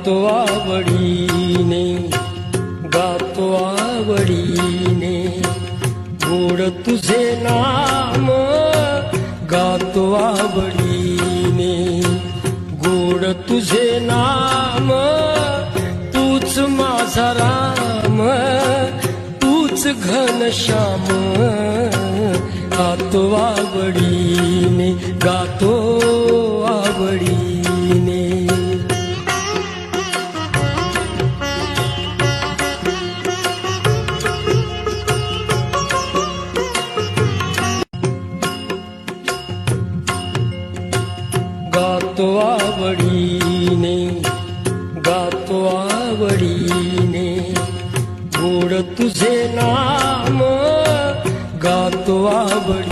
गातो आवडीने, गातो आवडीने, गोड तुझे नाम, गातो आवडीने, गोड तुझे नाम, तूच माझा राम, तूच घनश्याम, गातो आवडीने, गातो आवडीने. गातो आवडीने, गातो आवडीने, गोड तुझे नाम, गातो आवडीने.